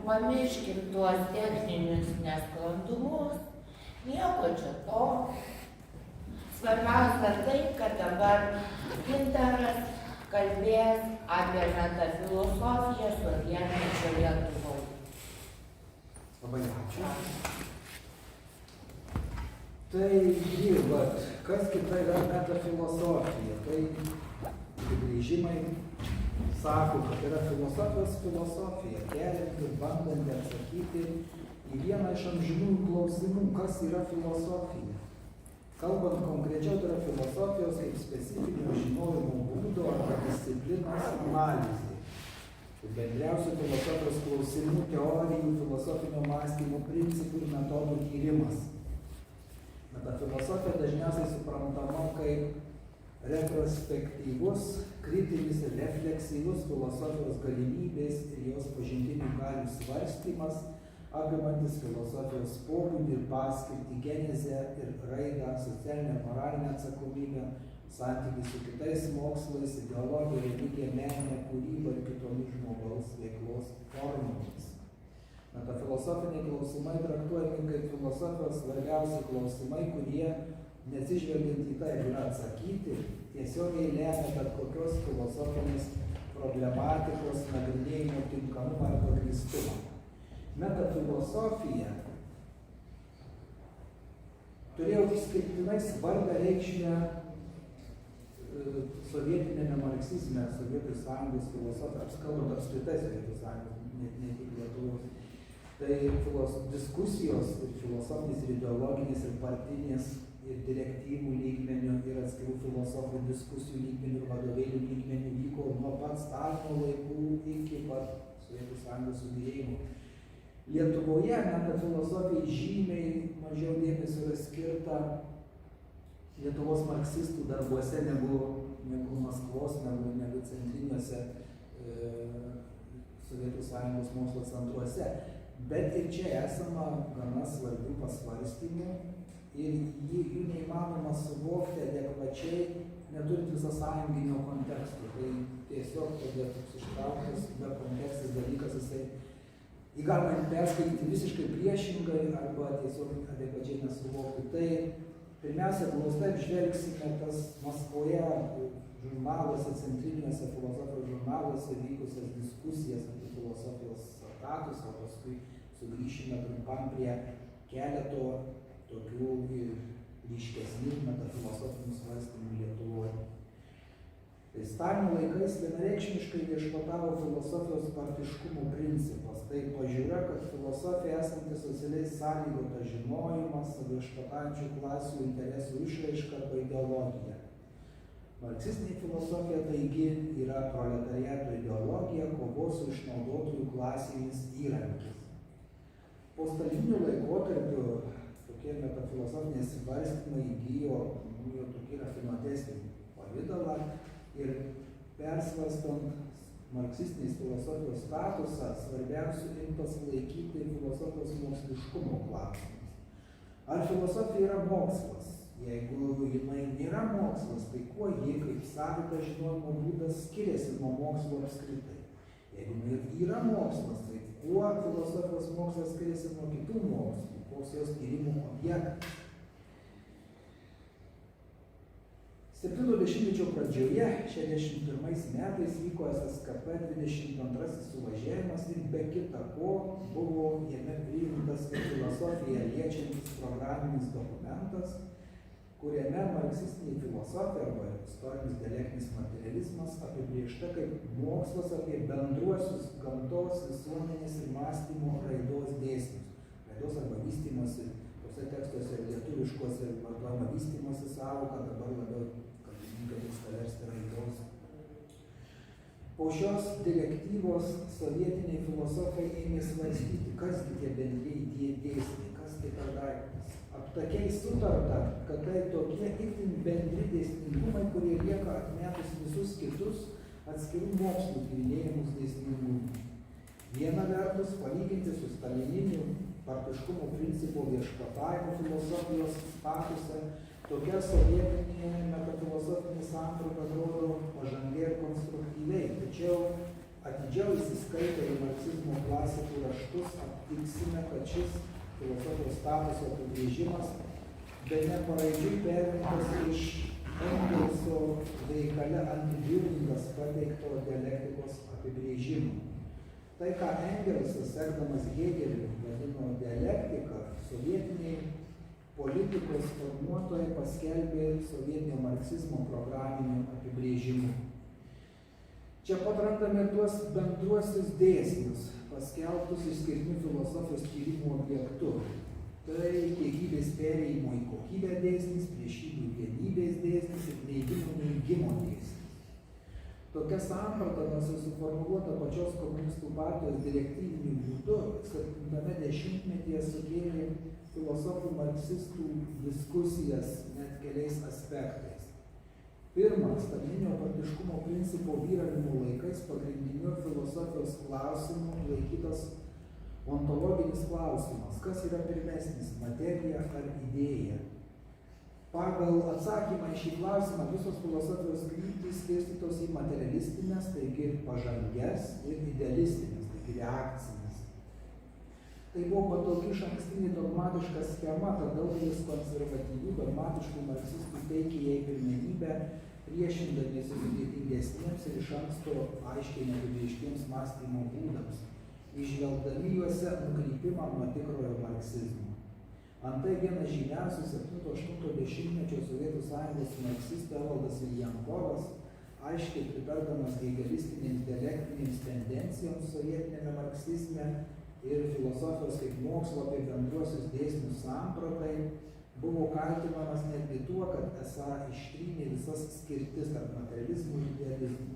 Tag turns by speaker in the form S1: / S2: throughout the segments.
S1: pamirškim tuos techninius nesklandumus, nieko čia to. Svarbiausia tai, kad dabar Gintaras kalbės apie metafilosofiją sovietmečio Lietuvoje.
S2: Labai ačiū. Tai vat, kas kita yra metafilosofija? Tai grįžimai sako, kad yra filosofijos filosofija, kelianti, bandanti atsakyti į vieną iš amžinųjų klausimų, kas yra filosofija. Kalbant konkrečiau, tai yra filosofijos kaip specifinio žinojimo būdo arba disciplinos analizė. Bendriausių filosofijos klausimų, teorijų, filosofinio mąstymo principų ir metodų tyrimas. Metafilosofija dažniausiai suprantama kaip retrospektyvus, kritinis ir refleksyvus filosofijos galimybės ir jos pažintinių galių svarstymas, apimantis filosofijos pobūdį ir paskirtį, genezę ir raidą, socialinę ir moralinę atsakomybę, santykį su kitais mokslais, ideologija, religija, meninė kūryba ir kitomis žmogaus veiklos formomis. Metafilosofiniai klausimai traktuojami kaip filosofijos svarbiausi klausimai, kurie, neatsižvelgiant į tai, yra atsakyti, tiesiogiai lemia bet kokios filosofinės problematikos nagrinėjimo tinkamumą ir pagrįstumą. Metafilosofija turėjo išskirtinai svarbią reikšmę sovietinėme marksizme, Sovietų sąjungos filosofijos, kalbant apskritai Sovietų sąjungos, ne tik Lietuvos. Tai diskusijos ir filosofinės, ir ideologinės, ir partinės, ir direktyvų lygmenių, ir atskirų filosofų diskusijų lygmenių, ir vadovėlių lygmenių vyko nuo pat Stalino laikų iki pat Sovietų sąjungos subyrėjimo. Lietuvoje metafilosofijai žymiai mažiau dėmesio yra skirta Lietuvos marksistų darbuose negu Maskvos, negu centriniuose Sovietų sąjungos mokslo centruose. Bet ir čia esama gana svarbių pasvarstymų ir jų neįmanoma suvokti adekvačiai, neturint viso sąjunginio konteksto. Tai tiesiog todėl toks ištrauktas, be kontekstas dalykas, jį galima perskaityti visiškai priešingai arba tiesiog adekvačiai nesuvokti. Tai pirmiausia, glaustai apžvelgsime tas Maskvoje žurnaluose, centriniuose filosofijos žurnaluose vykusias diskusijas apie filosofijos statusą, o paskui sugrįšime trumpam prie keleto tokių ryškesnių metafilosofinių svarstymų Lietuvoje. Tai Stalino laikais vienareikšmiškai viešpatavo filosofijos partiškumo principas. Tai pažiūra, kad filosofija esanti socialiai sąlygota žinojimas, viešpatančių klasių interesų išraiška arba ideologija. Marksistinė filosofija taigi yra proletariato ideologija, kovos su išnaudotojų klasėmis įrankis. Po stalininiu laikotarpiu tokie metafilosofiniai svarstymai įgijo tokį rafinuotesnį pavidalą ir persvarstant marksistinės filosofijos statusą, svarbiausių imtas laikyti filosofijos moksliškumo klausimus. Ar filosofija yra mokslas? Jeigu jinai nėra mokslas, tai kuo ji kaip savita žinojimo būdas skiriasi nuo mokslo apskritai? Jeigu jinai yra mokslas, tai kuo filosofijos mokslas skiriasi nuo kitų mokslų, koks jos tyrimų objektas? 70-mečio pradžioje, 61 metais, vyko SSKP 22 suvažiavimas ir be kita ko buvo jame priimtas filosofiją liečiantis programinis dokumentas, kuriame marksistinė filosofija arba istorinis dialektinis materializmas apibrėžta kaip mokslas apie bendruosius gamtos, visuomenės ir mąstymo raidos dėsnius. Raidos arba vystymosi, tose tekstuose lietuviškuose vartojama vystymosi sąvoka, dabar labiau kalbininkai versti raidos. Po šios direktyvos sovietiniai filosofai ėmė svarstyti, kas tie bendrieji dėsniai, kas tai per daiktas. Aptakiai sutarta, kad tai tokie itin bendri dėsningumai, kurie lieka atmetus visus kitus atskirų mokslų tyrinėjimus dėsningumus. Viena vertus, palyginti su stalininiu partiškumo principo viešpatavimo filosofijos statusą, tokia sovietinė metafilosofinė samprata atrodo pažangiai ir konstruktyviai, tačiau Atidžiau įsiskaitę į marksizmo klasikų raštus aptiksime, kad šis filosofijos statuso apibrėžimas bene paraidžiui perimtas iš Engelso veikale Antibürgingas pateikto dialektikos apibrėžimo. Tai, ką Engelsas, sekdamas Hegeliu, vadino dialektika, sovietiniai politikos formuotojai paskelbė sovietinio marksizmo programiniu apibrėžimu. Čia pat randame tuos bendruosius dėsnius, paskelbtus išskirtiniu filosofijos tyrimų objektu. Tai kiekybės perėjimo į kokybę dėsnis, priešybių vienybės dėsnis ir neigimo dėsnis. Tokia samprata, nors ir suformuluota pačios komunistų partijos direktyviniu būdu, 70-metyje sukėlė filosofų marksistų diskusijas net keliais aspektais. Pirma, stalininio partiškumo principo vyravimo laikais pagrindiniu filosofijos klausimu laikytas ontologinis klausimas, kas yra pirmesnis, materija ar idėja. Pagal atsakymą į šį klausimą visos filosofijos kryptys skirstytos į materialistinės, taigi pažangias, ir idealistinės, taigi reakcinės. Tai buvo patogi išankstinė dogmatiška schema, tad daugelis konservatyvių dogmatiškų marksistų teikė jai pirmenybę, priešindamiesi sudėtingesniems ir iš anksto aiškiai neapibrėžtiems mąstymo būdams, įžvelgdami juose nukrypimą nuo tikrojo marksizmo. Antai vienas žymiausių 7-8 dešimtmečio Sovietų Sąjungos marksistų Evaldas Viljankovas, aiškiai pritardamas hegelistinėms dialektinėms tendencijoms sovietinėme marksizme ir filosofijos kaip mokslo apie bendruosius dėsnius sampratai, buvo kaltinamas netgi tuo, kad esą ištrynė visas skirtis tarp materializmų ir idealizmų.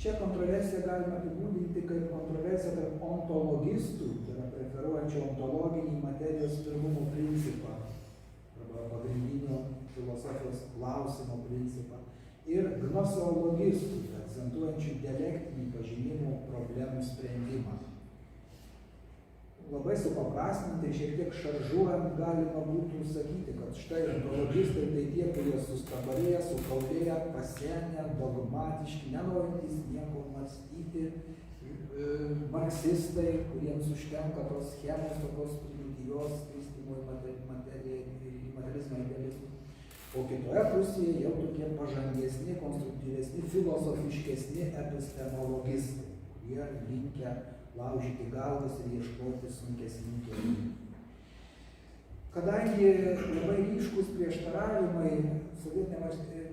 S2: Šią kontroversiją galime apibūdinti kaip kontroversiją tarp ontologistų, tai yra preferuojančių ontologinį materijos pirmumo principą, arba pagrindinio filosofijos klausimo principą, ir gnoseologistų, akcentuojančių dialektinį pažinimo problemų sprendimą. Labai supaprastinti, šiek tiek šaržuojant galima būtų sakyti, kad štai ontologistai tai tie, kurie sustabarėję, sukaulėję, pasenę, dogmatiški, nenorintys nieko mąstyti, marksistai, kuriems užtenka tos schemos, tokios primityvios skirstymo į materializmą idealizmą. O kitoje pusėje jau tokie pažangesni, konstruktyvesni, filosofiškesni epistemologistai, kurie linkę laužyti galvas ir ieškoti sunkesnių kelių. Kadangi labai ryškus prieštaravimai, sovietinė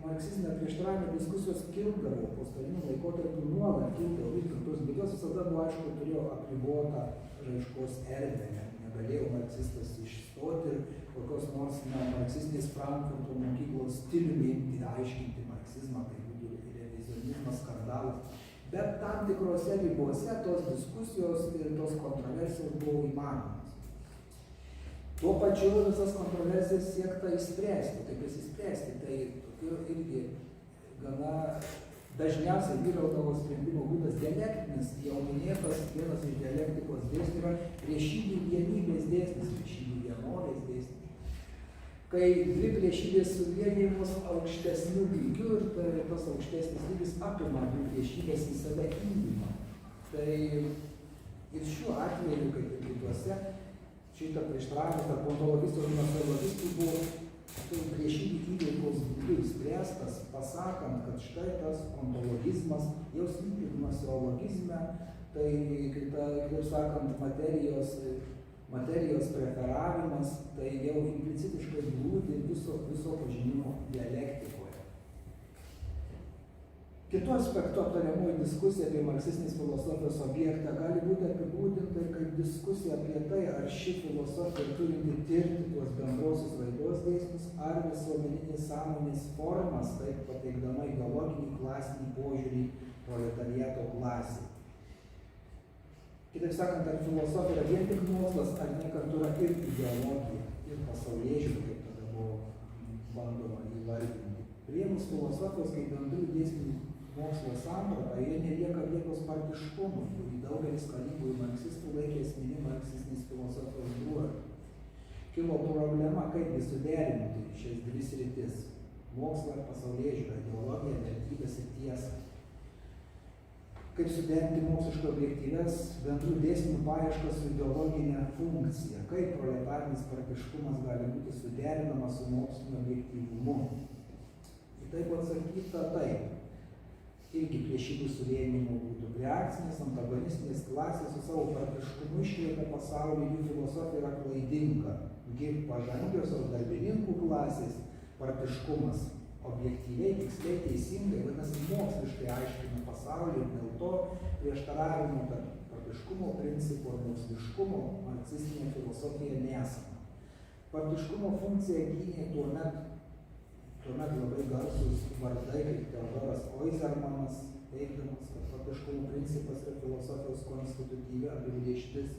S2: marksistinė prieštaravimo diskusijos kildavo, po staliniu laikotarpiu nuolat kildavo ir kitus, bet jos visada buvo, aišku, turėjo apribotą raiškos erdvę, negalėjo marksistas išstoti ir kokios nors marksistinės Frankfurto mokyklos stiliumi imti aiškinti marksizmą, tai būtų revizionizmas, skandalas. Bet tam tikrose ribose tos diskusijos ir tos kontroversijos buvo įmanomas. Tuo pačiu visas kontroversijas siekta išspręsti, kaip jas išspręsti, tai tokiu irgi gana dažniausiai vyraudavo sprendimo būdas dialektinis, jau minėtas vienas iš dialektikos dėsnių yra priešybių vienybės dėsnis, priešybių vienovės dėsnis. Kai dvi priešybės suvienijamos aukštesnių lygių ir tas aukštesnis lygis apima dvi priešybės į save įjimą. Tai ir šiuo atveju, kaip ir kituose, šitą prieštaravimą tarp ontologistų ir gnoseologistų buvo priešybių įveikos būdu išspręstas, pasakant, kad štai tas ontologizmas jau slypi gnoseologizme, tai, kaip sakant, materijos preferavimas, tai jau implicitiškai glūdi viso pažinimo dialektikoje. Kitu aspektu aptariamoji diskusija apie marksistinės filosofijos objektą gali būti apibūdinta kaip diskusija apie tai, ar ši filosofija turinti tirti tuos bendrosius raidos dėsnius, ar visuomeninės sąmonės formas, taip pateikdama ideologinį klasinį požiūrį proletariato klasį. Kitaip sakant, ar filosofija yra vien tik mokslas, ar ne kartu yra ir ideologija, ir pasaulėžiūra, kaip tada buvo bandoma įvardinti. Priėmus filosofijos kaip bendrų dėsnių mokslo sampratą, jie nelieka vietos partiškumui, kurį daugelis kalingųjų marksistų laikė esminį marksistinės filosofijos bruožą. Kilo problema, kaipgi suderinti šias dvi sritis – mokslą ir pasaulėžiūrą, ideologiją, vertybės ir tiesą. kaip suderinti moksliškai objektyvias bendrų dėsnių paieškas su ideologinė funkcija, kaip proletarinis partiškumas gali būti suderinamas su moksliniu objektyvumu. Į tai buvo atsakyta taip. Irgi priešybių suvienijimo būtų. Reakcinės, antagonistinės klasės su savo partiškumu iškreipia pasaulį, jų filosofija yra klaidinga. Pažangiosios darbininkų klasės partiškumas objektyviai, tiksliai, teisingai, vadinasi, moksliškai aiškina pasaulį ir dėl to prieštaravimo tarp partiškumo principo ir moksliškumo marksistinė filosofija nesama. Partiškumo funkciją gynė tuomet labai garsus vardai kaip Teodoras Oizermanas, teigdamas, kad partiškumo principas yra filosofijos konstitutyvi apibrėžtis.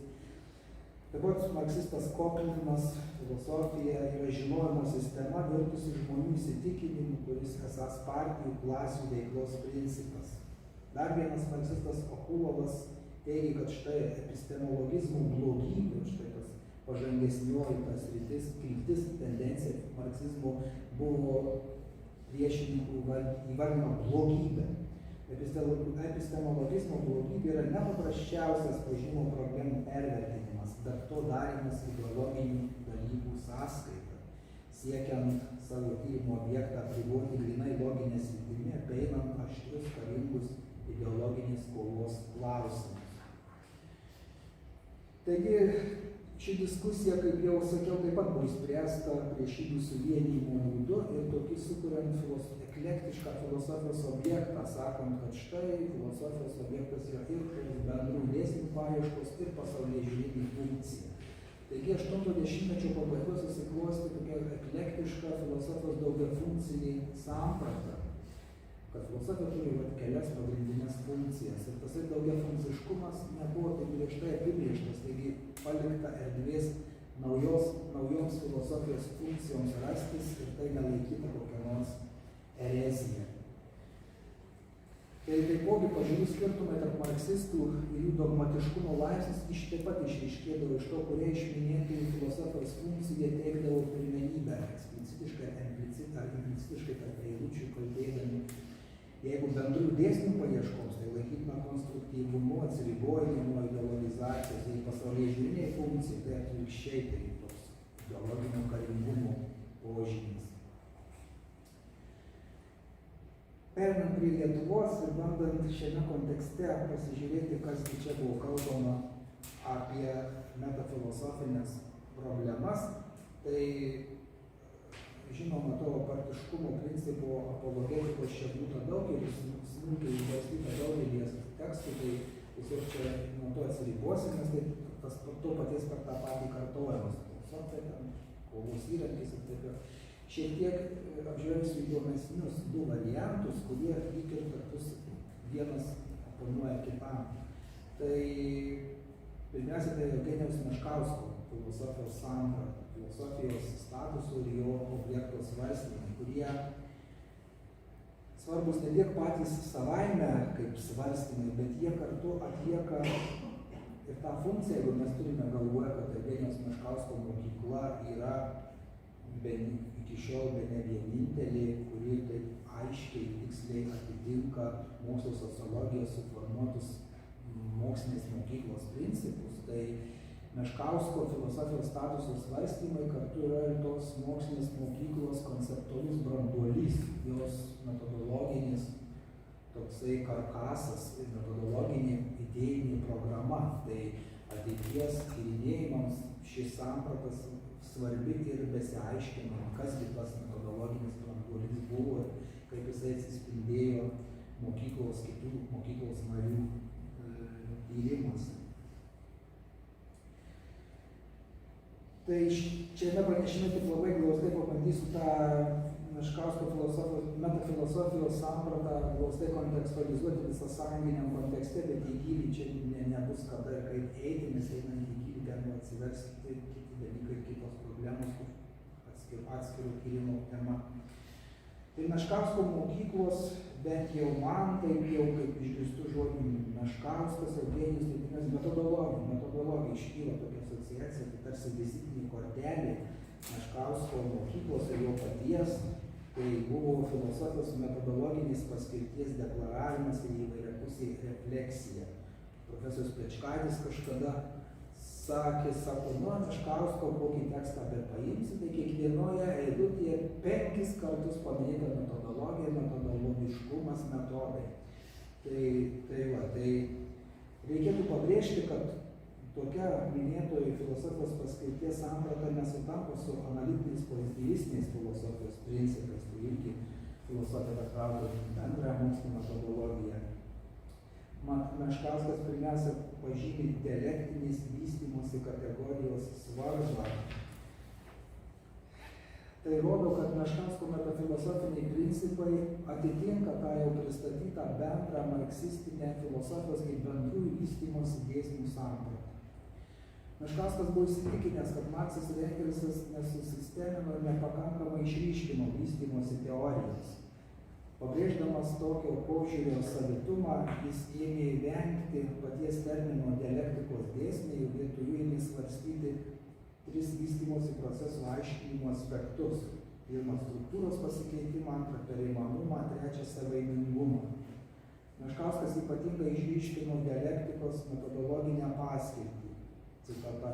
S2: Taip pat marksistas Koklininas, filosofija yra žinojimo sistema virtusi žmonių įsitikinimu, kuris esąs partijų klasių veiklos principas. Dar vienas marksistas Okulovas teigia, kad štai epistemologizmo blogybė, štai tas pažangesnioji tas kryptis, tendencija marksizmo buvo priešininkų įvardinama blogybė. Epistemologizmo blogybė yra nepaprasčiausias pažinimo problemų pervertinimas, bet to darymas ideologinių dalykų sąskaita, siekiant savo tyrimo objektą apriboti grynai loginę sritimi, apeinant aštrius karingus ideologinės kovos klausimus. Taigi, ši diskusija, kaip jau sakiau, taip pat buvo išspręsta priešybių suvienijimo būdu ir tokį sukuriant eklektišką filosofijos objektą, sakant, kad štai filosofijos objektas yra ir bendrų dėsnių paieškos ir pasaulėžiūrinė funkcija. Taigi 80-mečio pabaigos susiklosti tokia eklektiška filosofijos daugiafunkcinė samprata, kad filosofija turi kelias pagrindinės funkcijas ir tas daugiafunkciškumas nebuvo taip griežtai apibrėžtas, taigi palikta erdvės naujoms filosofijos funkcijoms rastis ir tai nelaikyta kokia nors erezija. Tai taipogi pažiūrų skirtumai tarp marksistų ir jų dogmatiškumo laipsnis taip pat išryškėdavo iš to, kurie išminėtojų filosofijos funkciją teikdavo pirmenybę, eksplicitiškai ar implicitiškai tarp eilučių kalbėdami. Jeigu bendrų dėsnių paieškoms, tai laikytina konstruktyvumu, atsiribojimu nuo ideologizacijos, jei pasaulyje žiūriniai funkcijai, tai atvirkščiai, tai toks ideologinio karingumo požymis. Perinant prie Lietuvos ir bandant šiame kontekste pasižiūrėti, kas čia buvo kalbama apie metafilosofinės problemas, tai žinoma, to partiškumo principo apologetikos čia būtų daug ir smulkiai išdėstyta daugelį tekstų, tai tiesiog čia nuo to atsiribosime, tai to paties per tą patį kartojamas. Filosofija, kovos įrankis ir taip ir šiek tiek apžvelgsiu įdomesnius du variantus, kurie lyg ir tarpusavy vienas oponuoja kitam. Tai pirmiausia, tai Eugenijaus Meškausko filosofijos samprata, filosofijos statuso ir jo objekto svarstymai, kurie svarbus ne tiek patys savaime kaip svarstymai, bet jie kartu atlieka ir tą funkciją, jeigu mes turime galvoje, kad Eugenijaus Meškausko mokykla yra iki šiol bene vienintelė, kuri taip aiškiai, tiksliai atitinka mokslo sociologijos suformuotus mokslinės mokyklos principus, tai Meškausko filosofijos statuso svarstymai kartu yra ir tos mokslinės mokyklos konceptualus branduolys, jos metodologinis toksai karkasas ir metodologinė idėjinė programa. Tai ateities tyrinėjimams šis sampratas svarbi ir besiaiškinama, kasgi tas metodologinis branduolys buvo ir kaip jisai atsispindėjo mokyklos, kitų mokyklos narių tyrimuose. Tai šiame pranešime tik labai glaustai pabandysiu tą Meškausko metafilosofijos sampratą glaustai kontekstualizuoti visą sąjunginiam kontekste, bet į gylį čia nebus kada ir kaip eiti, nes einant į gylį ten atsivers kiti dalykai, kitos problemos, atskirų tyrimo tema. Tai Meškausko mokyklos, bent jau man, taip jau kaip išgirstų žodžių Meškauskas, Eugenijus, tai metodologija iškyla tokia asociacija, tai tarsi vizitinė kortelė Meškausko mokyklos ir jo paties, Tai buvo filosofijos metodologinės paskirties deklaravimas ir įvairiapusė refleksija. Profesorius Plečkaitis kažkada sakė, sako, Meškausko kokį tekstą bepaimsi, tai kiekvienoje eilutėje 5 kartus paminėta metodologija, metodologiškumas, metodai. Tai reikėtų pabrėžti, kad tokia minėtoji filosofijos paskirties samprata nesutampa su analitiniais pozityvistiniais filosofijos principais, tai irgi filosofija patraukia bendrąją mokslinę metodologiją. Meškauskas pirmiausia pažymi dialektinės vystymosi kategorijos svarbą. Tai rodo, kad Meškausko metafilosofiniai principai atitinka tą jau pristatytą bendrą marksistinę filosofijos kaip bendrųjų vystymosi dėsnių sampratą. Meškauskas buvo įsitikinęs, kad Marksas ir Engelsas nesusistemino ir nepakankamai išryškino vystymosi teorijos. Pabrėždamas tokio požiūrio savitumą, jis ėmė vengti paties termino dialektikos dėsniai, jau vietoj jų ėmė svarstyti 3 vystymosi procesų aiškinimo aspektus. 1 struktūros pasikeitimą, 2 pereinamumą, 3 savaimingumą. Meškauskas ypatingai išryškino dialektikos metodologinę paskirtį. Citata.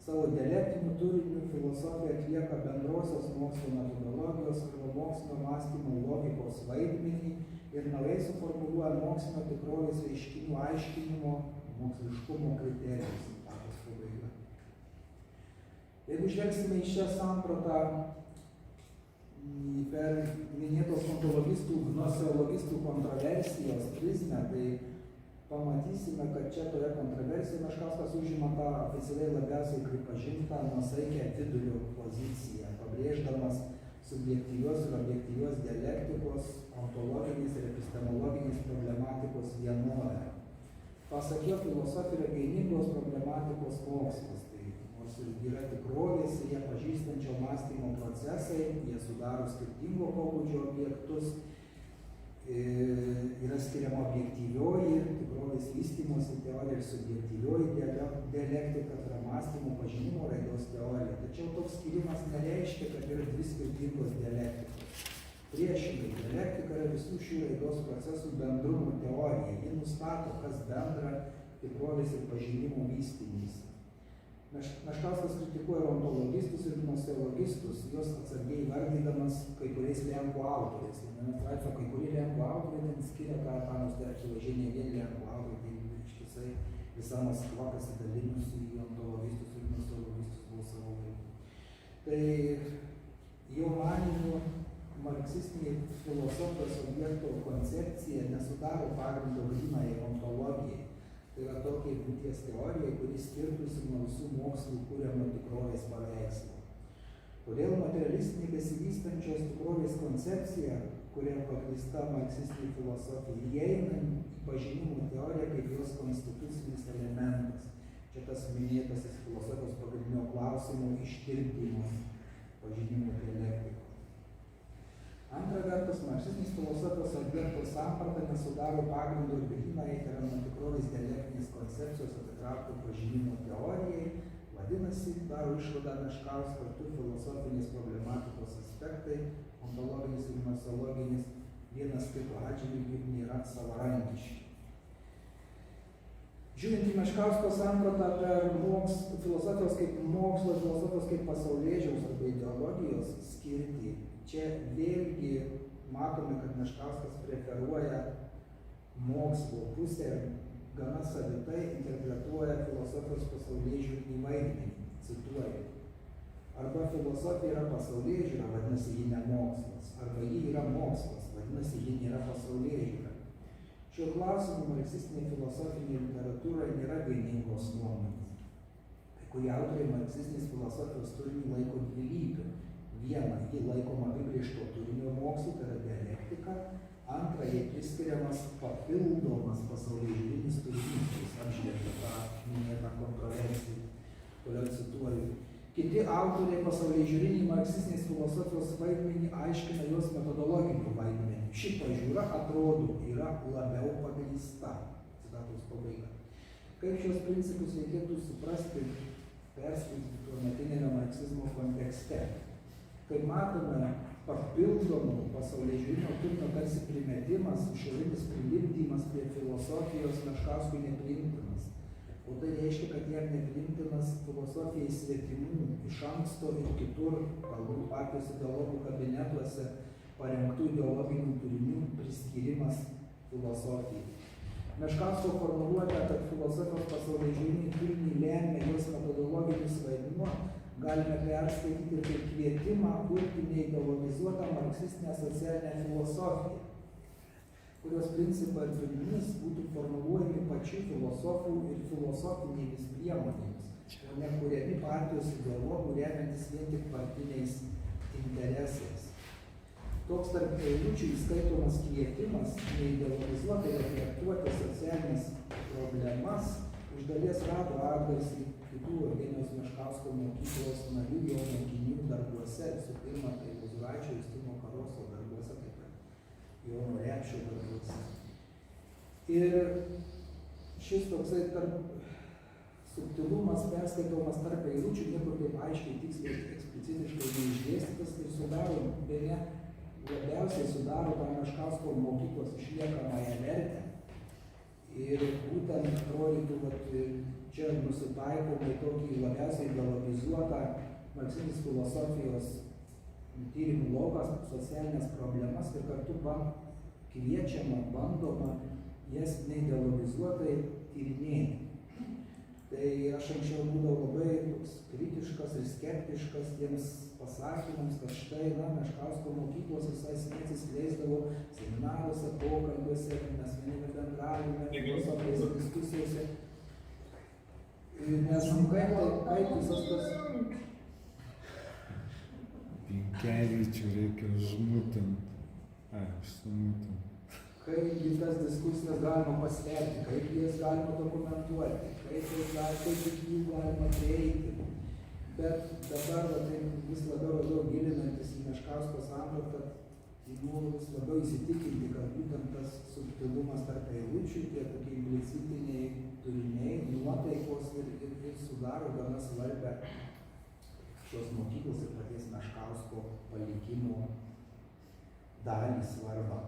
S2: Savo dialektiniu turiniu filosofija atlieka bendrosios mokslo metodologijos arba mokslinio mąstymo logikos vaidmenį ir naujai suformuluoja mokslinio tikrovės reiškinių aiškinimo moksliškumo kriterijus. Jeigu žvelgsime į šią sampratą per minėtos ontologistų, gnoseologistų kontroversijos prizmę, tai pamatysime, kad čia toje kontroversijoje Meškauskas užima tą oficialiai labiausiai pripažintą nuosaikę vidurio poziciją, pabrėždamas subjektyvios ir objektyvios dialektikos, ontologinės ir epistemologinės problematikos vienovę. Pasak jo, filosofija yra vieningos problematikos mokslas. Yra tikrovės ir jie pažįstančio mąstymo procesai, jie sudaro skirtingo pobūdžio objektus, yra skiriama objektyvioji tikrovės vystymosi teorija ir subjektyvioji dialektika, tai yra mąstymo pažinimo raidos teorija. Tačiau toks skirimas nereiškia, kad yra 2 skirtingos dialektikos. Priešingai, dialektika yra visų šių raidos procesų bendrumo teorija. Ji nustato, kas bendra tikrovės ir pažinimo vystymuisi. Meškauskas kritikuoja ontologistus ir gnoseologistus, juos atsargiai vardydamas kai kuriais lenkų autoriais. Viename straipsnio kai kurie lenkų autoriai ten skiria tą nors akivaizdžiai ne vien lenkų autoriai, tai ištisai visa Maskva pasidalinusi į ontologistus ir gnoseologistus buvo savo laiku. Tai jo manymu marksistinė filosofijos objekto koncepcija nesudaro pagrindo grynai ontologijai. Tai yra tokia būties teorija, kuris skirtųsi nuo visų mokslų kuriamo tikrovės paveikslo. Todėl materialistinė besivystančios tikrovės koncepcija, kuria pagrįsta marksistinė filosofija, įeina į pažinimo teoriją kaip jos konstitucinis elementas. Čia tas minėtasis filosofijos pagrindinio klausimo ištirpdymas pažinimo dialektiko. Antra vertus, marksistinės filosofijos objekto samprata nesudaro pagrindo ir grynai nuo tikrovės dialektinės koncepcijos atitrauktų pažinimo teorijai. Vadinasi, daro išvadą Meškauskas, kartu filosofinės problematikos aspektai, ontologinis ir gnoseologinis, vienas kito atžvilgiu nėra savarankiški. Žiūrint į Meškausko sampratą per filosofijos kaip mokslo, filosofijos kaip pasaulėžiaus arba ideologijos skirtį, čia vėlgi matome, kad Meškauskas preferuoja mokslo pusę ir gana savitai interpretuoja filosofijos pasaulėžiūrinį vaidmenį. Cituoju. Arba filosofija yra pasaulėžiūra, vadinasi, ji ne mokslas. Arba ji yra mokslas, vadinasi, ji nėra pasaulėžiūra. Šiuo klausimu marksistinė filosofinė literatūra nėra vieningos nuomonės. Kai kurie autoriai marksistinės filosofijos turinį laiko dvilypiu. Viena, ji laikoma apibrėžto turinio mokslu, tai yra dialektika. Antra, jai priskiriamas papildomas pasaulėžiūrinis turinys, kuris apžvelgia tą minėtą kontroversiją. Toliau cituoju. Kiti autoriai pasaulėžiūrinį marksistinės filosofijos vaidmenį aiškina jos metodologiniu vaidmeniu. Ši pažiūra, atrodo, yra labiau pagrįsta. Citatos pabaiga. Kaip šios principus reikėtų suprasti, perskaityti tuometinėme marksizmo kontekste? Kaip matome, papildomų pasaulėžiūrinio turinio tarsi primetimas, išorinis prilipdymas prie filosofijos Meškauskui nepriimtinas. O tai reiškia, kad jam nepriimtinas filosofijai svetimų iš anksto ir kitur, galbūt partijos ideologų kabinetuose parengtų ideologinių turinių priskyrimas filosofijai. Meškausko formuluotė, kad filosofijos pasaulėžiūrinį turinį lemia jos metodologinis vaidmuo, galime perskaityti ir kaip kvietimą kurti neideologizuotą marksistinę socialinę filosofiją, kurios principai ir turinys būtų formuluojami pačių filosofų ir filosofinėmis priemonėmis, o ne kuriami partijos ideologų remiantis vien tik partiniais interesais. Toks tarp eilučių įskaitomas kvietimas neideologizuotai reflektuoti socialinės problemas iš dalies rado atgarsį kitų Eugenijaus Meškausko mokyklos narių jo mokinių darbuose, visų pirma, tai Lozuraičio Justino Karoso darbuose, taip pat Jono Repšio darbuose. Ir šis toksai subtilumas perskaitomas tarp eilučių, niekur taip aiškiai, tiksliai, eksplicitiškai neišdėstytas ir sudaro, beje, labiausiai sudaro tą Meškausko mokyklos išliekamąją vertę. Ir būtent rodytų, kad čia nusitaikoma į tokį labiausiai ideologizuotą marksistinės filosofijos tyrimų lauką, socialinės problemas ir kartu kviečiama, bandoma jas neideologizuotai tyrinėti. Tai aš anksčiau būdavau labai kritiškas ir skeptiškas tiems pasakymams, kad štai, Meškausko mokyklos visai atsiskleisdavo seminaruose, pokalbiuose, mes viename bendravime, filosofijos diskusijose. Nes kaip visas tas...
S3: Pinkevičių reikia užmutint. Užsimutint.
S2: Kaip tas diskusijas galima pasverti, kaip jas galima dokumentuoti, kaip iki jų galima prieiti. Bet dabar vis labiau gilinantis į Meškausko sampratą, vis labiau įsitikinti, kad būtent tas subtilumas tarp eilučių, tie tokie implicitiniai turiniai, nuotaikos ir sudaro gana svarbę šios mokyklos ir paties Meškausko palikimo dalį svarbą.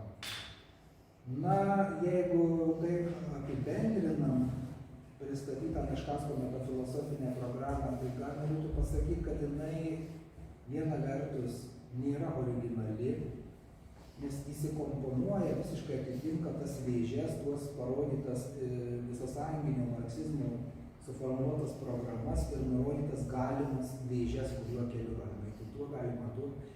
S2: Jeigu taip apibendrinam pristatytą Meškausko metafilosofinę programą, tai galima būtų pasakyti, kad jinai viena vertus nėra originali, nes įsikomponuoja, visiškai atitinka tas vėžes, tuos parodytas visasąjunginio marksizmo suformuotas programas ir nurodytas galimas vėžes, kuriuo keliu galima eiti. Tuo galima duoti.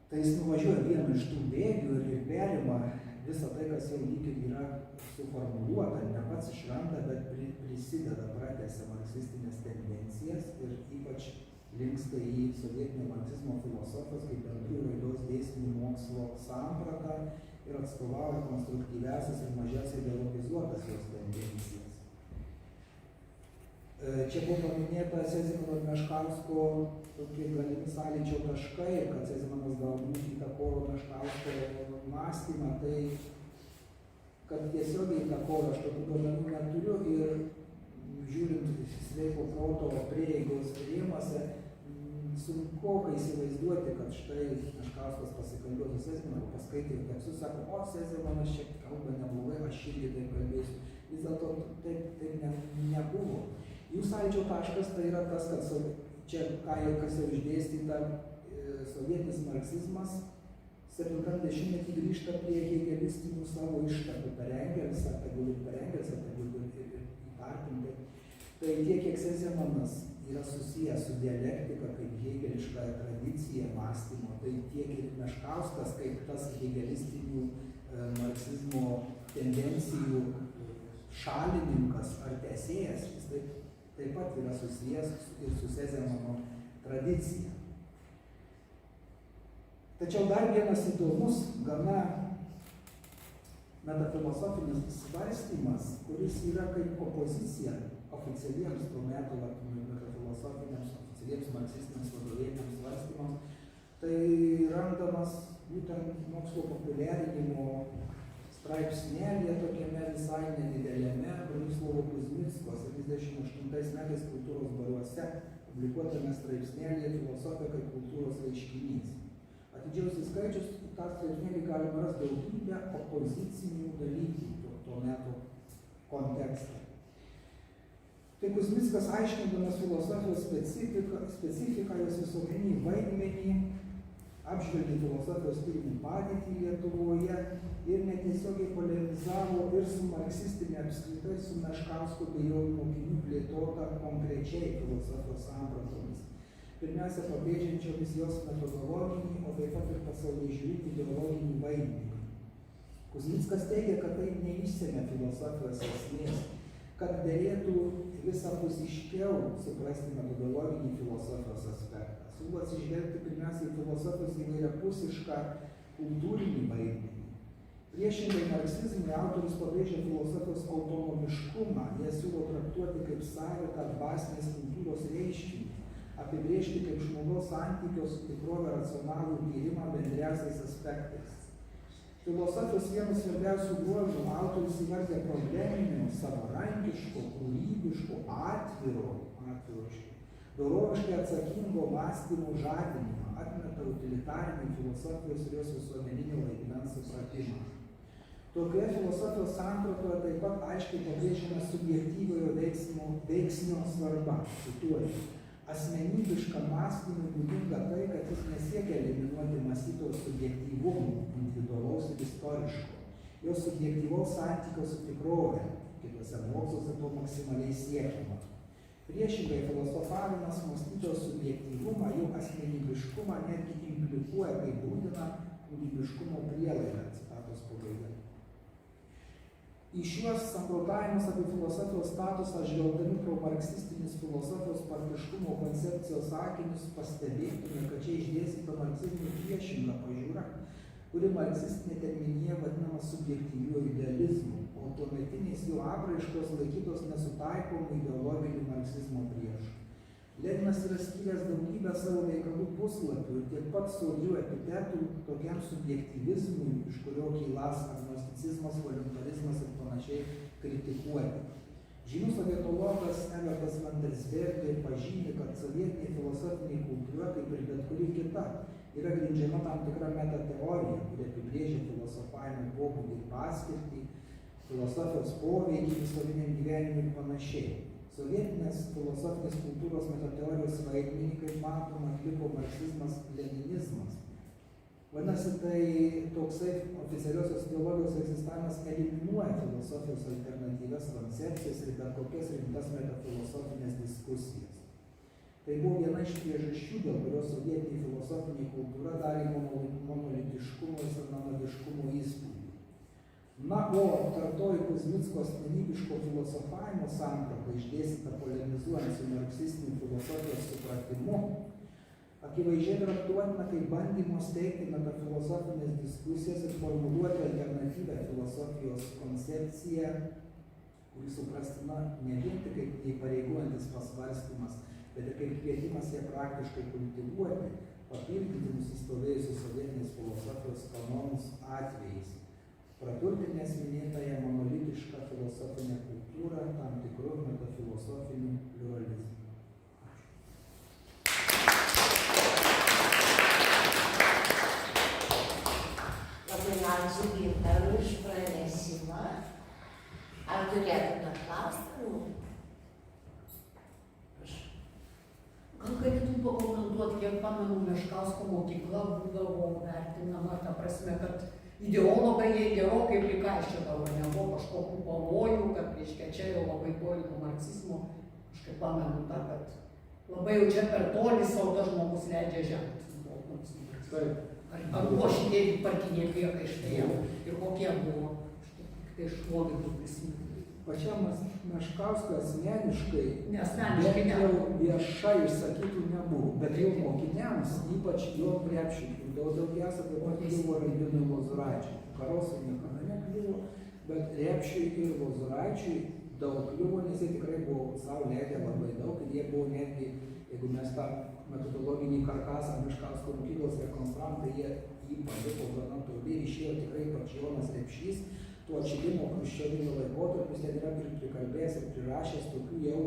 S2: Tai jis nuvažiuoja vienu iš tų bėgių ir perima visą tai, kas jau lyg ir yra suformuluota, ne pats išranda, bet prisideda, pratęsia marksistinės tendencijas ir ypač linksta į sovietinio marksizmo filosofijos kaip bendrų raidos dėsnių mokslo sampratą ir atstovauja konstruktyviausias ir mažiausiai ideologizuotas jos tendencijas. Čia buvo paminėta Sezimano ir Meškausko tokie galimi sąlyčio taškai, kad Sezimanas galbūt įtakojo Meškausko mąstymą, tai kad tiesiogiai įtakojo, aš tokių duomenų neturiu ir žiūrint sveiko proto prieigos rėmuose, sunku įsivaizduoti, kad štai Meškauskas pasikalbėjo su Sezimanu, paskaitė tekstus, sako, o Sezimanas čia kalba neblogai, aš irgi taip kalbėsiu. Vis dėlto taip nebuvo. Jų sąlyčio taškas tai yra tas, kad čia, kas jau išdėstyta, sovietinis marksizmas 70-metį grįžta prie hegelistinių savo ištakų per Engelsą, tegul ir per Engelsą, tegul ir įtarpinti. Tai tiek, kiek Sezimanas yra susijęs su dialektika kaip hegeliška tradicija mąstymo, tai tiek ir Meškauskas kaip tas hegelistinių marksizmo tendencijų šalininkas ar tęsėjas, jis taip pat yra susijęs ir su Sezimano tradicija. Tačiau dar vienas įdomus, gana metafilosofinis svarstymas, kuris yra kaip opozicija oficialiems to meto metafilosofiniams, oficialiems marksistiniams vadovėliniams svarstymams, tai randamas būtent mokslo populiarinimo straipsnelėje tokiame visai nedidelėme Bronislovo Kuzmicko 78 metais Kultūros baruose publikuotame straipsnelėje Filosofija kaip kultūros reiškinys. atidžiau įsiskaičius, tą straipsnėlį galima rasti daugybę opozicinių dalykų to meto kontekste. Tai Kuzmickas, aiškindamas filosofijos specifiką, jos visuomeninį vaidmenį, apžvelgė filosofijos tyrimų padėtį Lietuvoje ir netiesiogiai polemizavo ir su marksistinė apskritai, su Meškausku bei jo mokinių plėtota konkrečiai filosofijos sampratomis. Pirmiausia, pabrėžiančiomis jos metodologinį, o taip pat ir pasaulėžiūrinį ideologinį vaidmenį. Kuzmickas teigia, kad tai neišsemia filosofijos esmės, kad derėtų visapusiškiau suprasti metodologinį filosofijos aspektą. Siūlo atsižvelgti pirmiausia į filosofijos įvairiapusišką kultūrinį vaidmenį. Priešingai marksizmui autorius pabrėžia filosofijos autonomiškumą, jie siūlo traktuoti kaip savitą dvasinės kultūros reiškinį, apibrėžti kaip žmogaus santykio su tikrove racionalų tyrimą bendriausiais aspektais. Filosofijos vienas svarbiausių bruožų autorius įvardė probleminio, savarankiško, kūrybiško, atviro, doroviškai atsakingo mąstymo žadinimą, atmeta utilitarinį filosofijos ir jos visuomeninio vaidmens supratimą. Tokioje filosofijos sampratoje taip pat aiškiai pabrėžiama subjektyviojo veiksnio svarba. Cituoju. Asmenybiškam mąstymui būdinga tai, kad jis nesiekia eliminuoti mąstytojo subjektyvumo, individualaus ir istoriško, jo subjektyvaus santykio su tikrove, kitose moksluose to maksimaliai siekiama. Priešingai filosofavimas mąstytojo subjektyvumą, jo asmenybiškumą netgi implikuoja kaip būtiną kūrybiškumo prielaidą, citatos pabaiga. Į šiuos samprotavimus apie filosofijos statusą žvelgdami pro marksistinis filosofijos partiškumo koncepcijos sakinius pastebėtume, kad čia išdėstyta marksizmui priešinga pažiūra, kuri marksistinė terminija vadinama subjektyviuoju idealizmu, o tuometiniais jo apraiškos laikytos nesutaikomų ideologinių marksizmo priešų. Leninas yra skyręs daugybę savo veikalų puslapių ir tiek pat sodžių epitetų tokiam subjektyvizmui, iš kurio kylas agnosticizmas, voluntarizmas ir panašiai kritikuoti. Žymus sovietologas Evertas Vandersbergė pažymi, kad sovietinė filosofinė kultūra, kaip ir bet kuri kita, yra grindžiama tam tikra metateorija, kuri apibrėžia filosofavimo pobūdį ir paskirtį, filosofijos poveikį visuomeniniam gyvenimui ir panašiai. Sovietinės filosofinės kultūros metateorijos vaidmenį, kaip matoma, atliko marksizmas-leninizmas. Vadinasi, tai toksai oficialiosios ideologijos egzistavimas eliminuoja filosofijos alternatyvias koncepcijas ir bet kokias rimtas metafilosofinės diskusijas. Tai buvo viena iš priežasčių, dėl kurios sovietinė filosofinė kultūra darė monolitiškumo ir senamadiškumo įspūdį. Na, o tartoji Kuzmicko asmenybiško filosofavimo samprata išdėstyta polemizuojant su marksistiniu filosofijos supratimu, akivaizdžiai traktuotina kaip bandymo steigti metafilosofinės diskusijas ir formuluoti alternatyvią filosofijos koncepciją, kuri suprastina ne vien tik kaip įpareigojantis pasvarstymas, bet ir kaip kvietimas ją praktiškai kultivuoti, papildyti nusistovėjusius sovietinės filosofijos kanonus atvejais, praturtinės minėtąją monolitišką filosofinę kultūrą tam tikrų metafilosofinių pliuralizmų.
S1: Labai ačiū Gintarui už pranešimą. Ar turėtume klausimų?
S4: Gal galėtum pakomentuoti, kiek pamenu, Meškausko mokykla būdavo vertinama, ta prasme, kad ideologai jie gerokai prikaiščiodavo, nebuvo kažkokių pavojų, kad reiškia čia jau labai toli nuo marksizmo, kažkaip pamenu tą, kad labai jau čia per toli savo tas žmogus leidžia žengti. Ar buvo šitie partiniai priekaištai ir kokie buvo, tai iš nuogirdų prisimenu.
S2: Pačiam Meškausko asmeniškai
S4: ne.
S2: Viešai išsakytų nebuvo, bet jau mokiniams, ypač jo krepšininkų, daugiausia taip pat buvo Albinui Lozoraičiui. Karosui niekada nekliuvo, bet Repšiui ir Lozoraičiui daug kliuvo, nes jie tikrai buvo savo leidę labai daug ir jie buvo netgi, jeigu mes tą metodologinį karkasą Meškausko mokyklos rekonstruojam, tai jie jį paliko gana toli ir išėjo tikrai pats Jonas Repšys. Tuo atšilimo chruščiovinio laikotarpis ten yra prikalbėjęs ir prirašęs tokių jau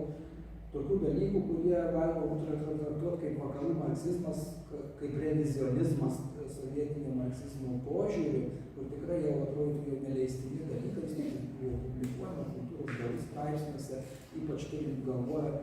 S2: tokių dalykų, kurie galima būtų traktuoti kaip vakarų marksizmas, kaip revizionizmas sovietinio marksizmo požiūriu, kur tikrai jau atrodo jau neleistini dalykai, vis buvo publikuojama kultūros galų straipsniuose, ypač turint galvoje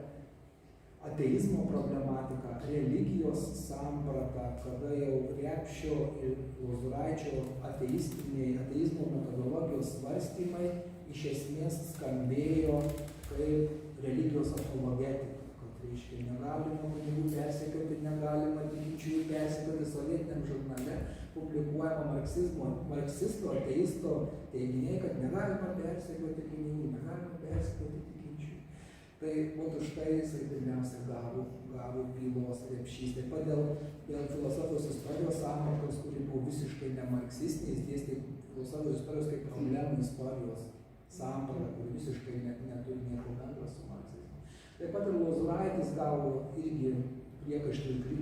S2: ateizmo problematiką, religijos sampratą, kada jau Repšio ir Lozoraičio ateizmo metodologijos svarstymai iš esmės skambėjo kaip religijos apologetika, kad reiškia negalima kunigų persekioti, negalima tikinčiųjų persekioti. Sovietiniam žurnale publikuojama marksisto ateisto teiginiai, kad negalima persekioti kunigų, negalima persekioti tikinčiųjų. Tai būtų štai jisai pirmiausia gavo bylos Repšys. Taip pat dėl filosofijos istorijos sąvokos, kuri buvo visiškai nemarksistinė, jis dėstė filosofijos istorijos kaip problemų istorijos sampratą, kuri visiškai neturi nieko bendro su marksizmu. Taip pat ir Lozoraitis gavo irgi priekaištų ir kritikų